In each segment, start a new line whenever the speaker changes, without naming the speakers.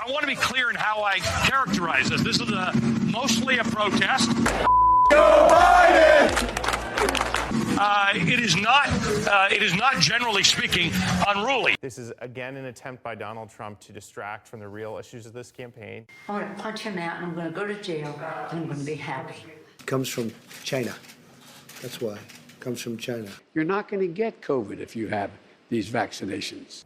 I want to be clear in how I characterize this. This is mostly a protest.
Go Biden!
It is not, generally speaking, unruly.
This is, again, an attempt by Donald Trump to distract from the real issues of this campaign.
I'm going to punch him out, and I'm going to go to jail, and I'm going to be happy.
It comes from China. That's why. It comes from China.
You're not going to get COVID if you have these vaccinations.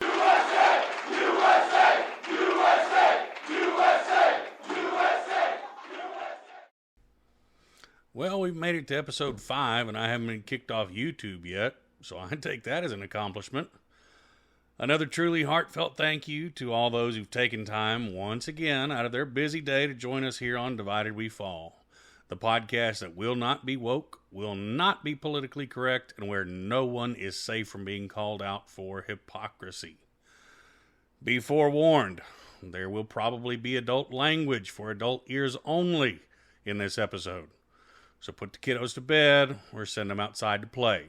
Well, we've made it to episode 5, and I haven't been kicked off YouTube yet, so I take that as an accomplishment. Another truly heartfelt thank you to all those who've taken time, once again, out of their busy day to join us here on Divided We Fall, the podcast that will not be woke, will not be politically correct, and where no one is safe from being called out for hypocrisy. Be forewarned, there will probably be adult language for adult ears only in this episode. So put the kiddos to bed or send them outside to play.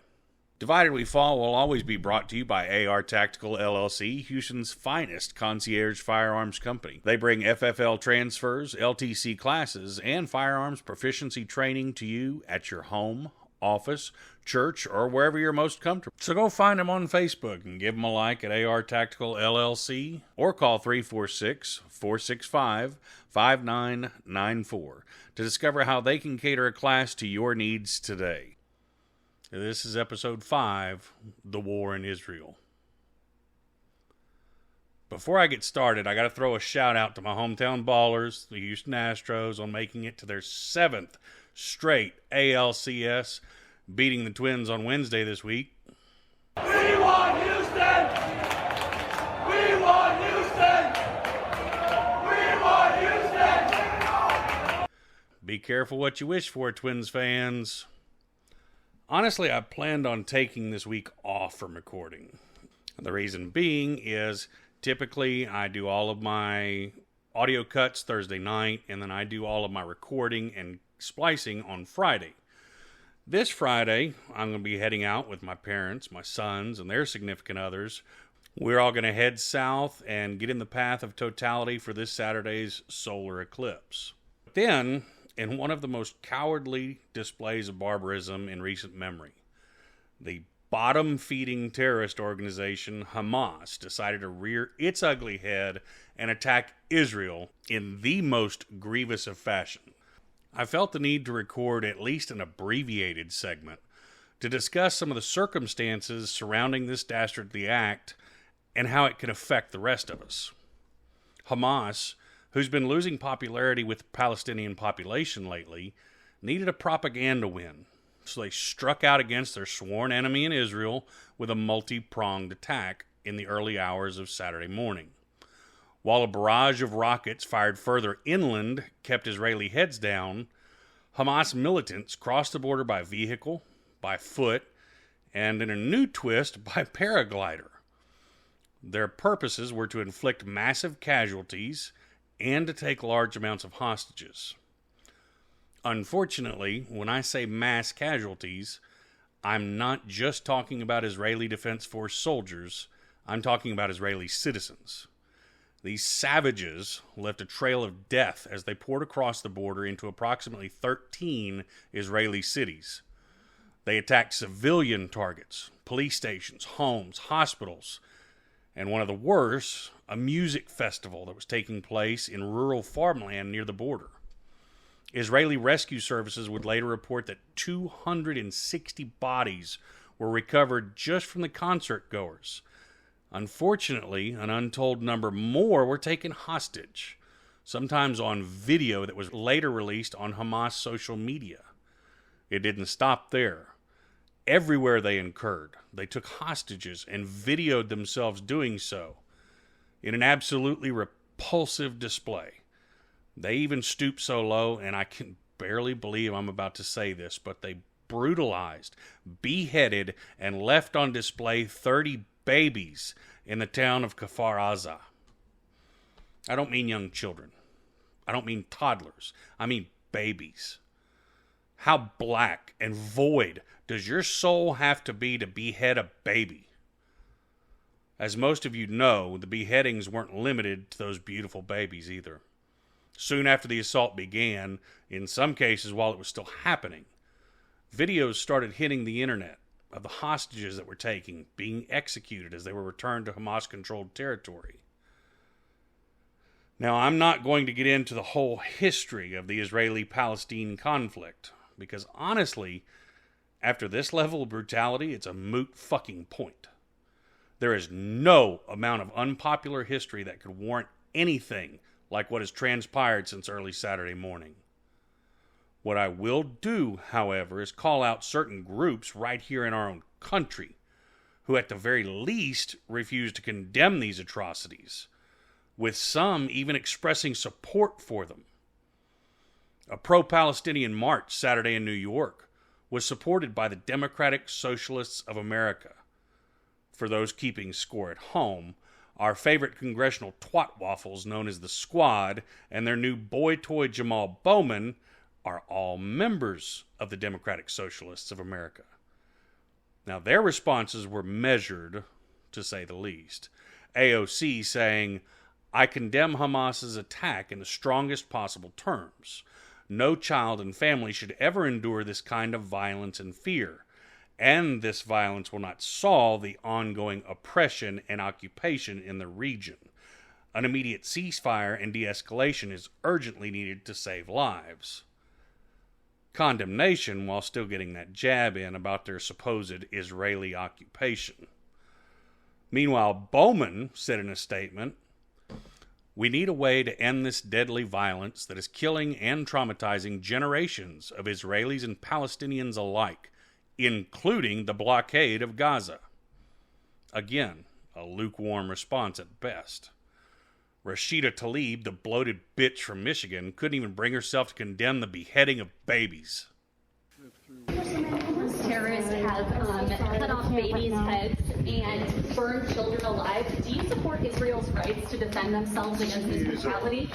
Divided We Fall will always be brought to you by AR Tactical LLC, Houston's finest concierge firearms company. They bring FFL transfers, LTC classes, and firearms proficiency training to you at your home, office, church, or wherever you're most comfortable. So go find them on Facebook and give them a like at AR Tactical LLC or call 346-465-5994 to discover how they can cater a class to your needs today. This is episode 5, The War in Israel. Before I get started, I got to throw a shout out to my hometown ballers, the Houston Astros, on making it to their 7th straight ALCS, beating the Twins on Wednesday this week.
We want Houston! We want Houston! We want Houston!
Be careful what you wish for, Twins fans. Honestly, I planned on taking this week off from recording. The reason being is typically I do all of my audio cuts Thursday night, and then I do all of my recording and splicing on Friday. This Friday, I'm going to be heading out with my parents, my sons, and their significant others. We're all going to head south and get in the path of totality for this Saturday's solar eclipse. Then, in one of the most cowardly displays of barbarism in recent memory, the bottom-feeding terrorist organization Hamas decided to rear its ugly head and attack Israel in the most grievous of fashion. I felt the need to record at least an abbreviated segment to discuss some of the circumstances surrounding this dastardly act and how it can affect the rest of us. Hamas, who's been losing popularity with the Palestinian population lately, needed a propaganda win, so they struck out against their sworn enemy in Israel with a multi-pronged attack in the early hours of Saturday morning. While a barrage of rockets fired further inland kept Israeli heads down, Hamas militants crossed the border by vehicle, by foot, and in a new twist, by paraglider. Their purposes were to inflict massive casualties and to take large amounts of hostages. Unfortunately, when I say mass casualties, I'm not just talking about Israeli Defense Force soldiers, I'm talking about Israeli citizens. These savages left a trail of death as they poured across the border into approximately 13 Israeli cities. They attacked civilian targets, police stations, homes, hospitals, and one of the worst, a music festival that was taking place in rural farmland near the border. Israeli rescue services would later report that 260 bodies were recovered just from the concert goers. Unfortunately, an untold number more were taken hostage, sometimes on video that was later released on Hamas social media. It didn't stop there. Everywhere they incurred, they took hostages and videoed themselves doing so in an absolutely repulsive display. They even stooped so low, and I can barely believe I'm about to say this, but they brutalized, beheaded, and left on display 30 babies in the town of Kfar Aza. I don't mean young children. I don't mean toddlers. I mean babies. How black and void does your soul have to be behead a baby? As most of you know, the beheadings weren't limited to those beautiful babies either. Soon after the assault began, in some cases while it was still happening, videos started hitting the internet of the hostages that were being executed as they were returned to Hamas-controlled territory. Now, I'm not going to get into the whole history of the Israeli-Palestine conflict, because honestly, after this level of brutality, it's a moot fucking point. There is no amount of unpopular history that could warrant anything like what has transpired since early Saturday morning. What I will do, however, is call out certain groups right here in our own country who at the very least refuse to condemn these atrocities, with some even expressing support for them. A pro-Palestinian march Saturday in New York was supported by the Democratic Socialists of America. For those keeping score at home, our favorite congressional twat waffles known as the Squad and their new boy toy Jamal Bowman are all members of the Democratic Socialists of America. Now, their responses were measured, to say the least. AOC saying, "I condemn Hamas's attack in the strongest possible terms. No child and family should ever endure this kind of violence and fear. And this violence will not solve the ongoing oppression and occupation in the region. An immediate ceasefire and de-escalation is urgently needed to save lives." Condemnation while still getting that jab in about their supposed Israeli occupation. Meanwhile, Bowman said in a statement, "We need a way to end this deadly violence that is killing and traumatizing generations of Israelis and Palestinians alike, including the blockade of Gaza." Again, a lukewarm response at best. Rashida Tlaib, the bloated bitch from Michigan, couldn't even bring herself to condemn the beheading of babies.
Terrorists have cut off babies' heads and burned children alive. Do you support Israel's rights to defend themselves against this brutality?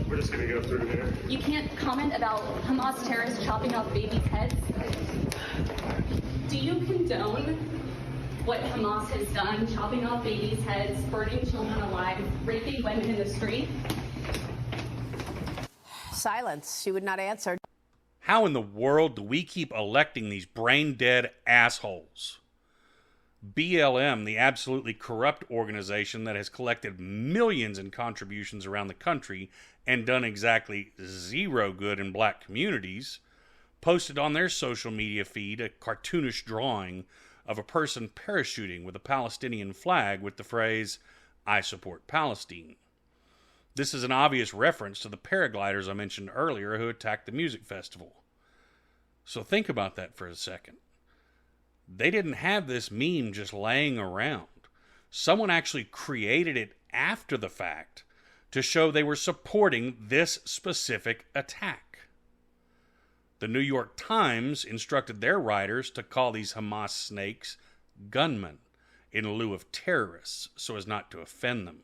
We're just going to go through here.
You can't comment about Hamas terrorists chopping off babies' heads? Do you condone what Hamas has done, chopping off babies' heads, burning children alive, raping women in the street?
Silence. She would not answer.
How in the world do we keep electing these brain-dead assholes? BLM, the absolutely corrupt organization that has collected millions in contributions around the country and done exactly zero good in black communities, posted on their social media feed a cartoonish drawing of a person parachuting with a Palestinian flag with the phrase, "I support Palestine." This is an obvious reference to the paragliders I mentioned earlier who attacked the music festival. So think about that for a second. They didn't have this meme just laying around. Someone actually created it after the fact to show they were supporting this specific attack. The New York Times instructed their writers to call these Hamas snakes gunmen in lieu of terrorists so as not to offend them.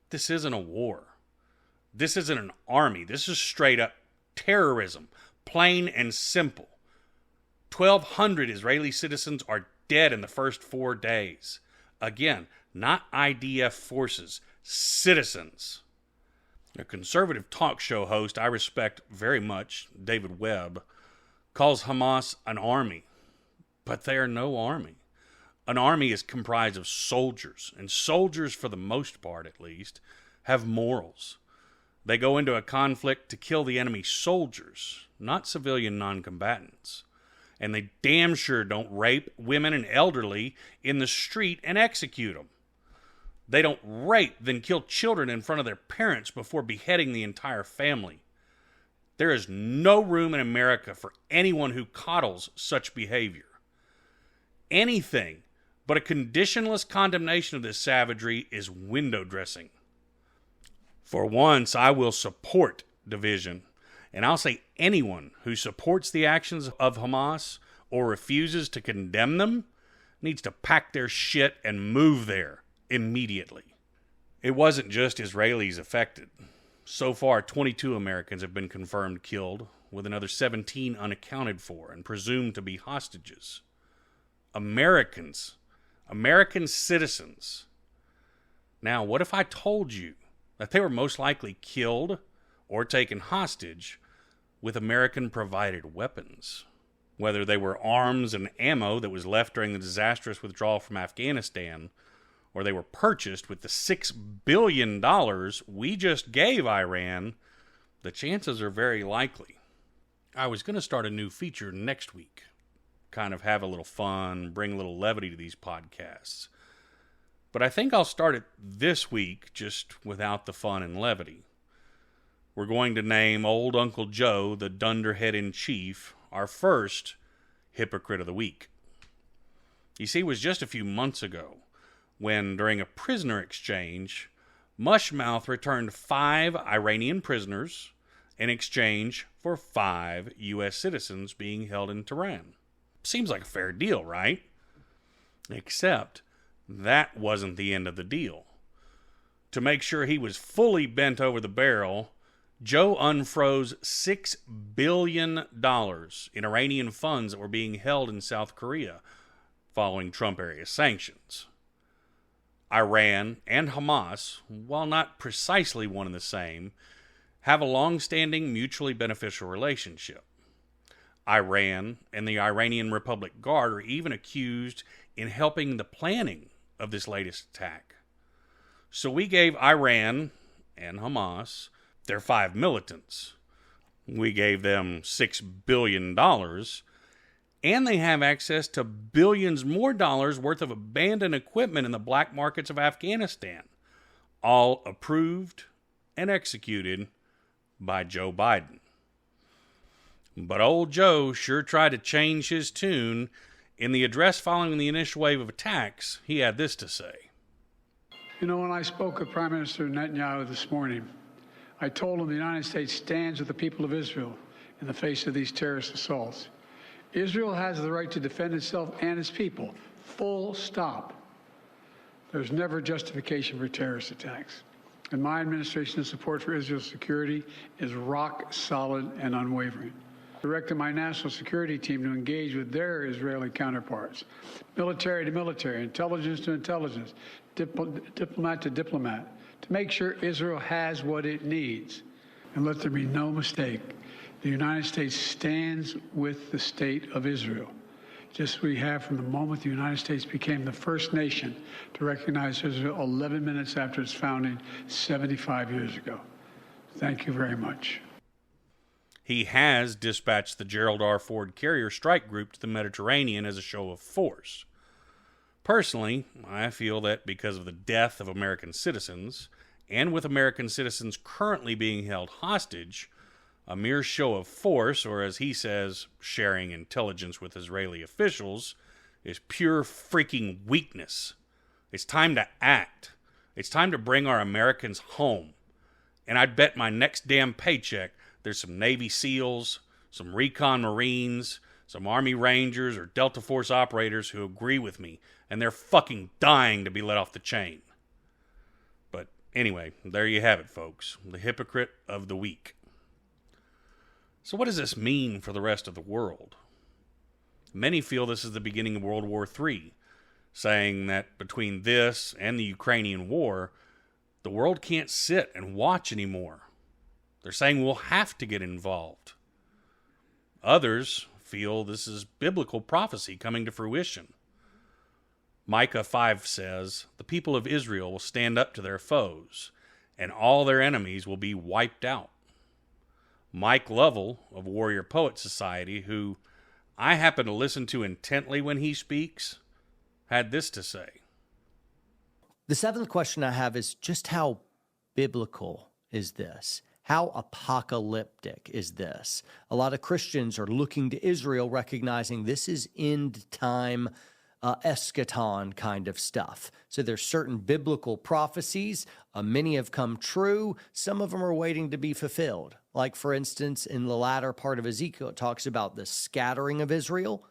This isn't a war. This isn't an army. This is straight up terrorism, plain and simple. 1,200 Israeli citizens are dead in the first 4 days. Again, not IDF forces, citizens. A conservative talk show host I respect very much, David Webb, calls Hamas an army. But they are no army. An army is comprised of soldiers, and soldiers, for the most part at least, have morals. They go into a conflict to kill the enemy soldiers, not civilian non-combatants. And they damn sure don't rape women and elderly in the street and execute them. They don't rape, then kill children in front of their parents before beheading the entire family. There is no room in America for anyone who coddles such behavior. Anything but a conditionless condemnation of this savagery is window dressing. For once, I will support division, and I'll say anyone who supports the actions of Hamas or refuses to condemn them needs to pack their shit and move there immediately. It wasn't just Israelis affected. So far, 22 Americans have been confirmed killed, with another 17 unaccounted for and presumed to be hostages. Americans American citizens. Now, what if I told you that they were most likely killed or taken hostage with American-provided weapons? Whether they were arms and ammo that was left during the disastrous withdrawal from Afghanistan, or they were purchased with the $6 billion we just gave Iran, the chances are very likely. I was going to start a new feature next week. Kind of have a little fun, bring a little levity to these podcasts. But I think I'll start it this week, just without the fun and levity. We're going to name old Uncle Joe, the dunderhead-in-chief, our first hypocrite of the week. You see, it was just a few months ago when, during a prisoner exchange, Mushmouth returned 5 Iranian prisoners in exchange for 5 U.S. citizens being held in Tehran. Seems like a fair deal, right? Except that wasn't the end of the deal. To make sure he was fully bent over the barrel, Joe unfroze $6 billion in Iranian funds that were being held in South Korea following Trump-era sanctions. Iran and Hamas, while not precisely one and the same, have a long-standing mutually beneficial relationship. Iran and the Iranian Republic Guard are even accused in helping the planning of this latest attack. So we gave Iran and Hamas their 5 militants. We gave them $6 billion, and they have access to billions more dollars worth of abandoned equipment in the black markets of Afghanistan, all approved and executed by Joe Biden. But old Joe sure tried to change his tune. In the address following the initial wave of attacks, he had this to say.
You know, when I spoke with Prime Minister Netanyahu this morning, I told him the United States stands with the people of Israel in the face of these terrorist assaults. Israel has the right to defend itself and its people. Full stop. There's never justification for terrorist attacks. And my administration's support for Israel's security is rock solid and unwavering. I directed my national security team to engage with their Israeli counterparts, military to military, intelligence to intelligence, diplomat to diplomat, to make sure Israel has what it needs. And let there be no mistake, the United States stands with the state of Israel, just as we have from the moment the United States became the first nation to recognize Israel 11 minutes after its founding 75 years ago. Thank you very much.
He has dispatched the Gerald R. Ford Carrier Strike Group to the Mediterranean as a show of force. Personally, I feel that because of the death of American citizens, and with American citizens currently being held hostage, a mere show of force, or as he says, sharing intelligence with Israeli officials, is pure freaking weakness. It's time to act. It's time to bring our Americans home. And I'd bet my next damn paycheck there's some Navy SEALs, some Recon Marines, some Army Rangers, or Delta Force operators who agree with me, and they're fucking dying to be let off the chain. But anyway, there you have it, folks. The hypocrite of the week. So what does this mean for the rest of the world? Many feel this is the beginning of World War III, saying that between this and the Ukrainian war, the world can't sit and watch anymore. They're saying we'll have to get involved. Others feel this is biblical prophecy coming to fruition. Micah 5 says, the people of Israel will stand up to their foes, and all their enemies will be wiped out. Mike Lovell of Warrior Poet Society, who I happen to listen to intently when he speaks, had this to say.
The 7th question I have is just how biblical is this? How apocalyptic is this? A lot of Christians are looking to Israel, recognizing this is end time eschaton kind of stuff. So there's certain biblical prophecies. Many have come true. Some of them are waiting to be fulfilled. Like, for instance, in the latter part of Ezekiel, it talks about the scattering of Israel.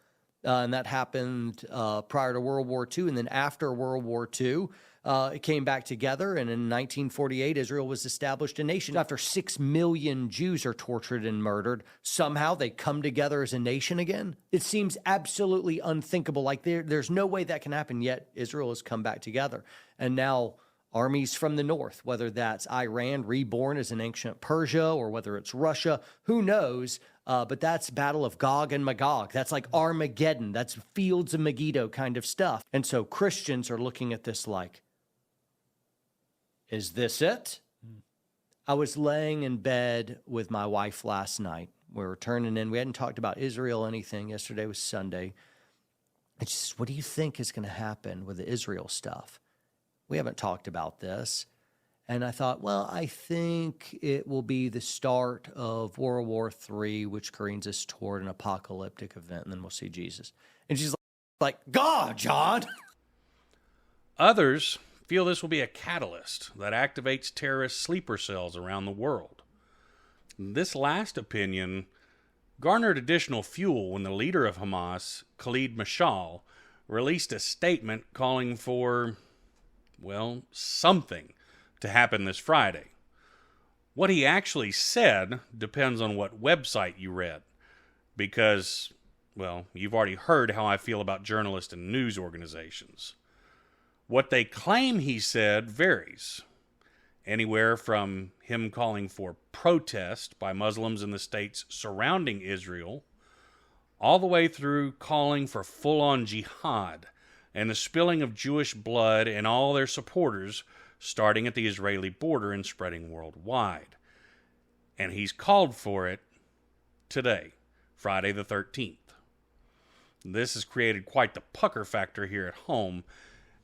And that happened prior to World War II. And then after World War II, it came back together, and in 1948, Israel was established a nation. After 6 million Jews are tortured and murdered, somehow they come together as a nation again? It seems absolutely unthinkable. Like there's no way that can happen, yet Israel has come back together. And now armies from the north, whether that's Iran reborn as an ancient Persia or whether it's Russia, who knows? But that's Battle of Gog and Magog. That's like Armageddon. That's Fields of Megiddo kind of stuff. And so Christians are looking at this like, is this it? I was laying in bed with my wife last night. We were turning in. We hadn't talked about Israel or anything. Yesterday was Sunday. And she says, what do you think is going to happen with the Israel stuff? We haven't talked about this. And I thought, well, I think it will be the start of World War III, which carries us toward an apocalyptic event, and then we'll see Jesus. And she's like, God, John.
Others feel this will be a catalyst that activates terrorist sleeper cells around the world. This last opinion garnered additional fuel when the leader of Hamas, Khalid Mashal, released a statement calling for, well, something to happen this Friday. What he actually said depends on what website you read, because, well, you've already heard how I feel about journalists and news organizations. What they claim he said varies, anywhere from him calling for protest by Muslims in the states surrounding Israel, all the way through calling for full-on jihad and the spilling of Jewish blood and all their supporters starting at the Israeli border and spreading worldwide. And he's called for it today, Friday the 13th. This has created quite the pucker factor here at home,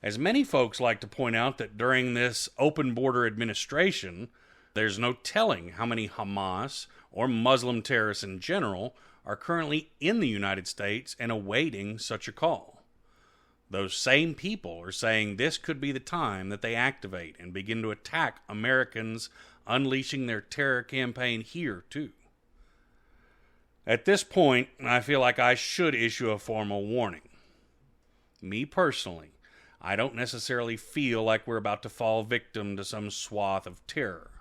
as many folks like to point out that during this open border administration, there's no telling how many Hamas or Muslim terrorists in general are currently in the United States and awaiting such a call. Those same people are saying this could be the time that they activate and begin to attack Americans, unleashing their terror campaign here, too. At this point, I feel like I should issue a formal warning. Me personally, I don't necessarily feel like we're about to fall victim to some swath of terror.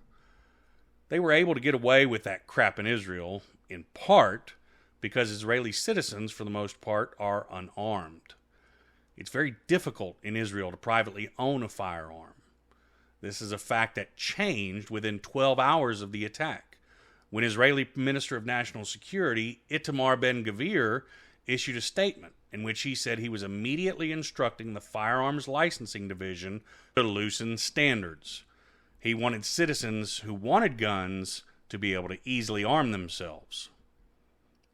They were able to get away with that crap in Israel, in part because Israeli citizens, for the most part, are unarmed. It's very difficult in Israel to privately own a firearm. This is a fact that changed within 12 hours of the attack, when Israeli Minister of National Security, Itamar Ben-Gvir, issued a statement in which he said he was immediately instructing the Firearms Licensing Division to loosen standards. He wanted citizens who wanted guns to be able to easily arm themselves.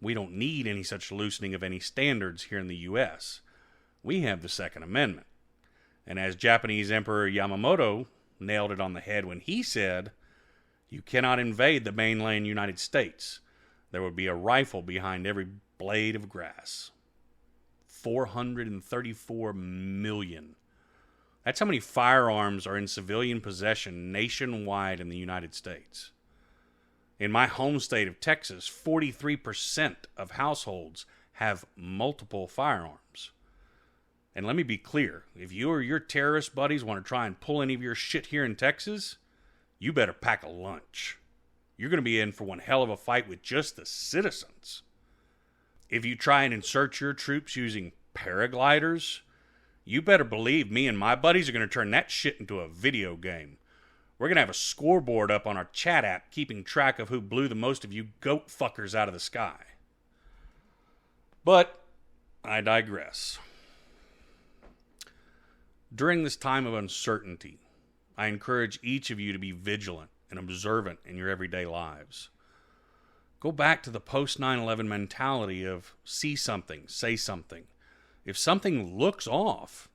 We don't need any such loosening of any standards here in the U.S. We have the Second Amendment. And as Japanese Emperor Yamamoto nailed it on the head when he said, you cannot invade the mainland United States. There would be a rifle behind every blade of grass. 434 million. That's how many firearms are in civilian possession nationwide in the United States. In my home state of Texas, 43% of households have multiple firearms. And let me be clear, if you or your terrorist buddies want to try and pull any of your shit here in Texas, you better pack a lunch. You're going to be in for one hell of a fight with just the citizens. If you try and insert your troops using paragliders, you better believe me and my buddies are going to turn that shit into a video game. We're going to have a scoreboard up on our chat app keeping track of who blew the most of you goat fuckers out of the sky. But I digress. During this time of uncertainty, I encourage each of you to be vigilant and observant in your everyday lives. Go back to the post-9/11 mentality of see something, say something. If something looks off,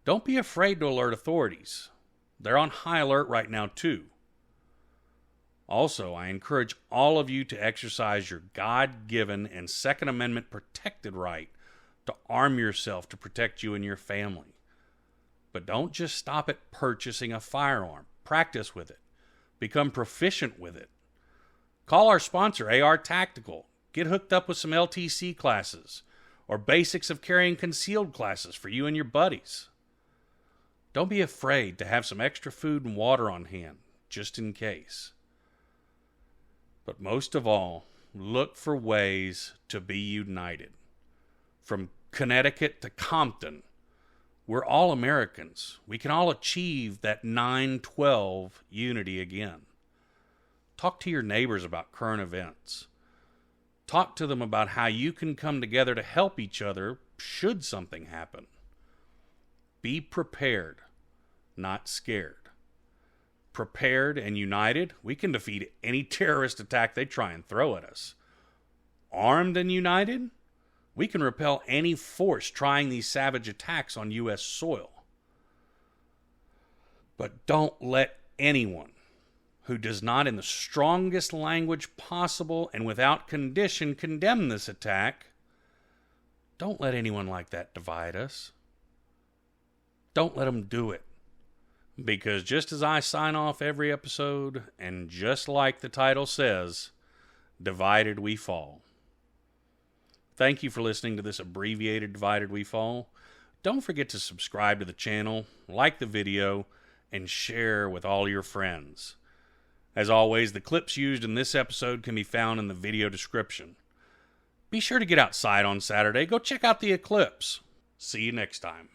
don't be afraid to alert authorities. They're on high alert right now too. Also, I encourage all of you to exercise your God-given and Second Amendment protected right to arm yourself to protect you and your family. But don't just stop at purchasing a firearm. Practice with it. Become proficient with it. Call our sponsor, AR Tactical. Get hooked up with some LTC classes or basics of carrying concealed classes for you and your buddies. Don't be afraid to have some extra food and water on hand, just in case. But most of all, look for ways to be united. From Connecticut to Compton, we're all Americans. We can all achieve that 9/12 unity again. Talk to your neighbors about current events. Talk to them about how you can come together to help each other should something happen. Be prepared, not scared. Prepared and united, we can defeat any terrorist attack they try and throw at us. Armed and united, we can repel any force trying these savage attacks on U.S. soil. But don't let anyone who does not in the strongest language possible and without condition condemn this attack, don't let anyone like that divide us. Don't let them do it. Because just as I sign off every episode, and just like the title says, divided we fall. Thank you for listening to this abbreviated Divided We Fall. Don't forget to subscribe to the channel, like the video, and share with all your friends. As always, the clips used in this episode can be found in the video description. Be sure to get outside on Saturday. Go check out the eclipse. See you next time.